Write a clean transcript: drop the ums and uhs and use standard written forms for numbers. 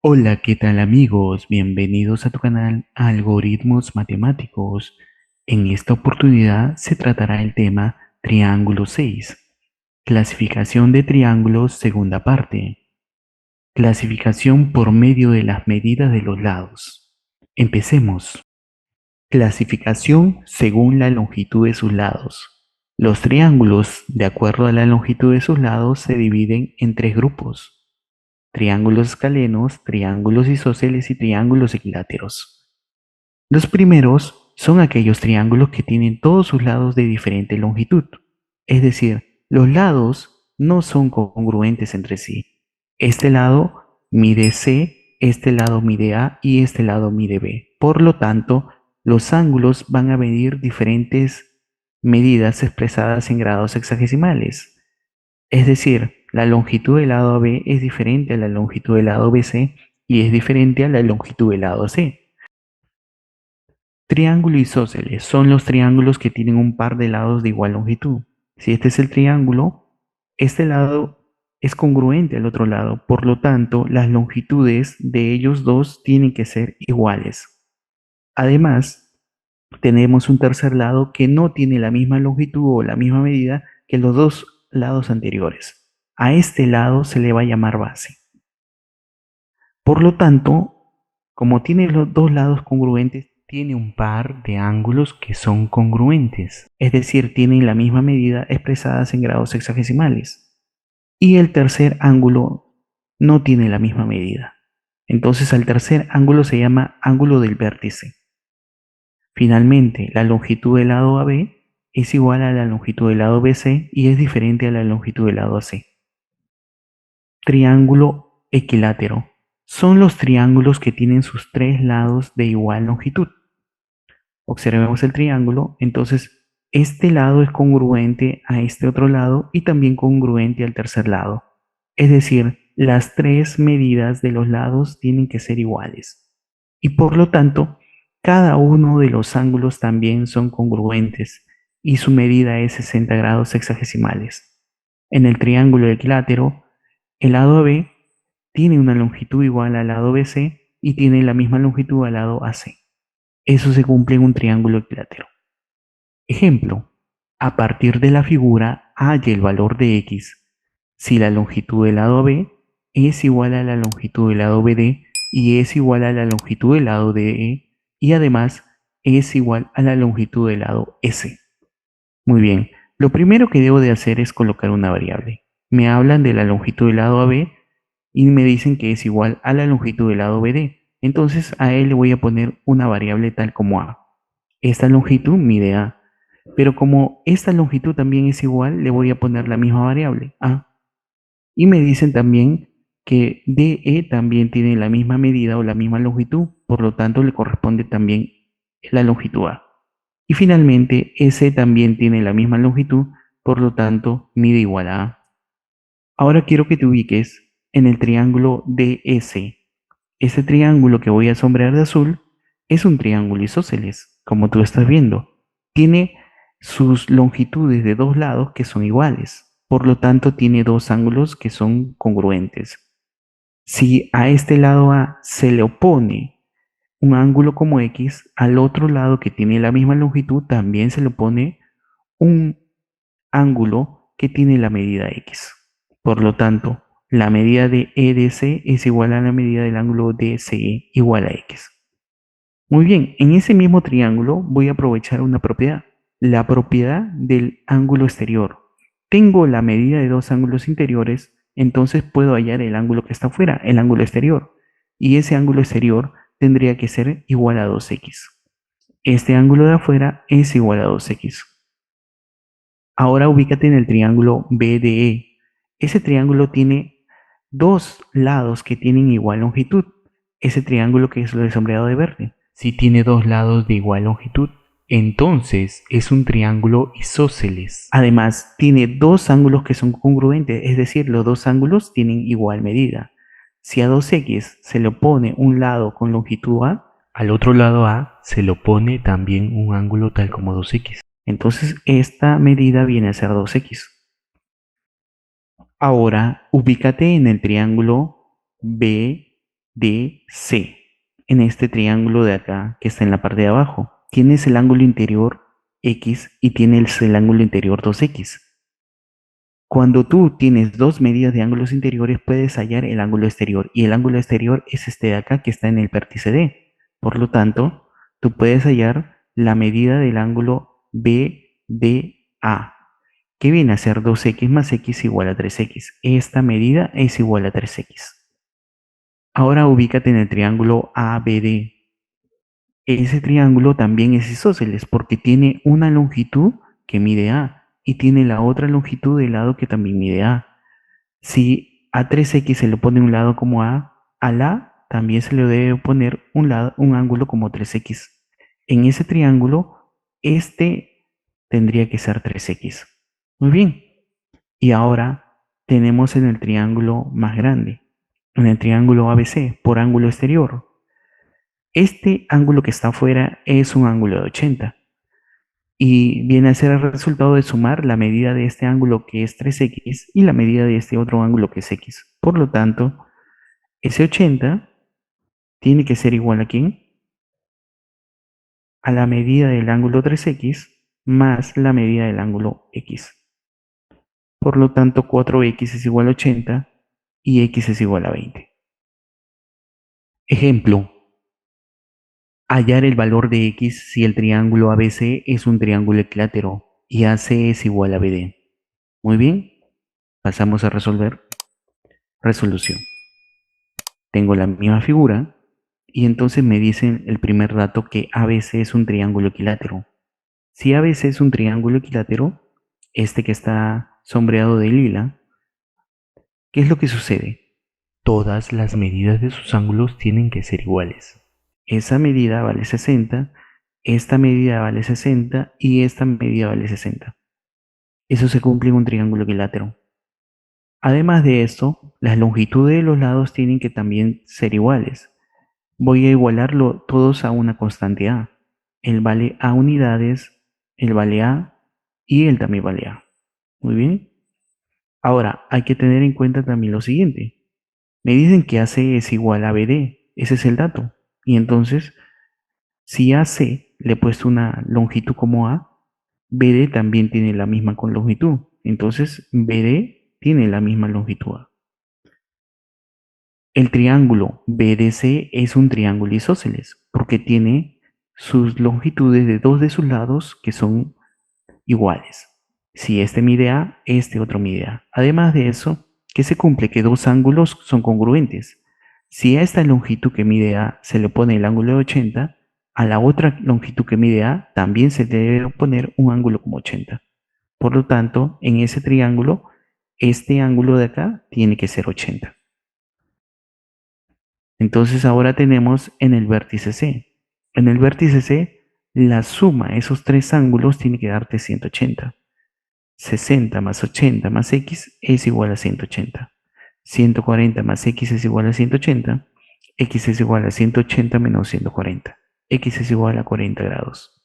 Hola, ¿qué tal amigos? Bienvenidos a tu canal Algoritmos Matemáticos. En esta oportunidad se tratará el tema Triángulo 6. Clasificación de triángulos, segunda parte. Clasificación por medio de las medidas de los lados. Empecemos. Clasificación según la longitud de sus lados. Los triángulos, de acuerdo a la longitud de sus lados, se dividen en tres grupos: triángulos escalenos, triángulos isósceles y triángulos equiláteros. Los primeros son aquellos triángulos que tienen todos sus lados de diferente longitud, es decir, los lados no son congruentes entre sí. Este lado mide C, este lado mide A y este lado mide B. Por lo tanto, los ángulos van a medir diferentes medidas expresadas en grados hexagesimales. Es decir, la longitud del lado AB es diferente a la longitud del lado BC y es diferente a la longitud del lado C. Triángulo isósceles son los triángulos que tienen un par de lados de igual longitud. Si este es el triángulo, este lado es congruente al otro lado, por lo tanto, las longitudes de ellos dos tienen que ser iguales. Además, tenemos un tercer lado que no tiene la misma longitud o la misma medida que los dos lados anteriores. A este lado se le va a llamar base. Por lo tanto, como tiene los dos lados congruentes, tiene un par de ángulos que son congruentes, es decir, tienen la misma medida expresadas en grados sexagesimales. Y el tercer ángulo no tiene la misma medida. Entonces, al tercer ángulo se llama ángulo del vértice. Finalmente, la longitud del lado AB es igual a la longitud del lado BC y es diferente a la longitud del lado AC. Triángulo equilátero. Son los triángulos que tienen sus tres lados de igual longitud. Observemos el triángulo, entonces este lado es congruente a este otro lado y también congruente al tercer lado. Es decir, las tres medidas de los lados tienen que ser iguales. Y por lo tanto, cada uno de los ángulos también son congruentes y su medida es 60 grados sexagesimales. En el triángulo equilátero, el lado AB tiene una longitud igual al lado BC y tiene la misma longitud al lado AC. Eso se cumple en un triángulo equilátero. Ejemplo, a partir de la figura halla el valor de x si la longitud del lado AB es igual a la longitud del lado BD y es igual a la longitud del lado DE y además es igual a la longitud del lado S. Muy bien, lo primero que debo de hacer es colocar una variable. Me hablan de la longitud del lado AB y me dicen que es igual a la longitud del lado BD. Entonces a él le voy a poner una variable tal como A. Esta longitud mide A, pero como esta longitud también es igual, le voy a poner la misma variable, A. Y me dicen también que DE también tiene la misma medida o la misma longitud, por lo tanto le corresponde también la longitud A. Y finalmente, S también tiene la misma longitud, por lo tanto mide igual a A. Ahora quiero que te ubiques en el triángulo DS. Este triángulo que voy a sombrear de azul es un triángulo isósceles, como tú estás viendo. Tiene sus longitudes de dos lados que son iguales, por lo tanto tiene dos ángulos que son congruentes. Si a este lado A se le opone un ángulo como X, al otro lado que tiene la misma longitud también se le opone un ángulo que tiene la medida X. Por lo tanto, la medida de EDC es igual a la medida del ángulo DCE igual a X. Muy bien, en ese mismo triángulo voy a aprovechar una propiedad, la propiedad del ángulo exterior. Tengo la medida de dos ángulos interiores, entonces puedo hallar el ángulo que está afuera, el ángulo exterior. Y ese ángulo exterior tendría que ser igual a 2x. Este ángulo de afuera es igual a 2x. Ahora ubícate en el triángulo BDE. Ese triángulo tiene dos lados que tienen igual longitud. Ese triángulo que es lo de sombreado de verde. Si tiene dos lados de igual longitud, entonces es un triángulo isósceles. Además, tiene dos ángulos que son congruentes, es decir, los dos ángulos tienen igual medida. Si a 2x se le opone un lado con longitud A, al otro lado A se le opone también un ángulo tal como 2x. Entonces esta medida viene a ser 2x. Ahora ubícate en el triángulo BDE. de C, en este triángulo de acá que está en la parte de abajo. Tienes el ángulo interior X y tienes el ángulo interior 2X. Cuando tú tienes dos medidas de ángulos interiores, puedes hallar el ángulo exterior. Y el ángulo exterior es este de acá que está en el vértice D. Por lo tanto, tú puedes hallar la medida del ángulo BDA, que viene a ser 2x más x igual a 3x. Esta medida es igual a 3x. Ahora ubícate en el triángulo ABD. Ese triángulo también es isósceles porque tiene una longitud que mide A y tiene la otra longitud del lado que también mide A. Si a 3x se le pone un lado como A, al A también se le debe poner un ángulo como 3x. En ese triángulo, este tendría que ser 3x. Muy bien. Y ahora tenemos en el triángulo más grande, en el triángulo ABC, por ángulo exterior. Este ángulo que está afuera es un ángulo de 80 y viene a ser el resultado de sumar la medida de este ángulo que es 3x y la medida de este otro ángulo que es x. Por lo tanto, ese 80 tiene que ser igual a ¿quién? A la medida del ángulo 3x más la medida del ángulo x. Por lo tanto, 4x es igual a 80 y x es igual a 20. Ejemplo, hallar el valor de x si el triángulo ABC es un triángulo equilátero y AC es igual a BD. Muy bien, pasamos a resolver. Resolución. Tengo la misma figura y entonces me dicen el primer dato que ABC es un triángulo equilátero. Si ABC es un triángulo equilátero, este que está sombreado de lila, ¿qué es lo que sucede? Todas las medidas de sus ángulos tienen que ser iguales. Esa medida vale 60, esta medida vale 60 y esta medida vale 60. Eso se cumple en un triángulo equilátero. Además de esto, las longitudes de los lados tienen que también ser iguales. Voy a igualarlo todos a una constante A. El vale A unidades, el vale A y el también vale A. Muy bien. Ahora, hay que tener en cuenta también lo siguiente. Me dicen que AC es igual a BD. Ese es el dato. Y entonces, si AC le he puesto una longitud como A, BD también tiene la misma con longitud. Entonces, BD tiene la misma longitud A. El triángulo BDC es un triángulo isósceles porque tiene sus longitudes de dos de sus lados que son iguales. Si este mide A, este otro mide A. Además de eso, que se cumple que dos ángulos son congruentes. Si a esta longitud que mide A se le pone el ángulo de 80, a la otra longitud que mide A también se debe poner un ángulo como 80. Por lo tanto, en ese triángulo, este ángulo de acá tiene que ser 80. Entonces ahora tenemos en el vértice C. En el vértice C, la suma de esos tres ángulos tiene que darte 180. 60 más 80 más x es igual a 180. 140 más x es igual a 180. X es igual a 180 menos 140. X es igual a 40 grados.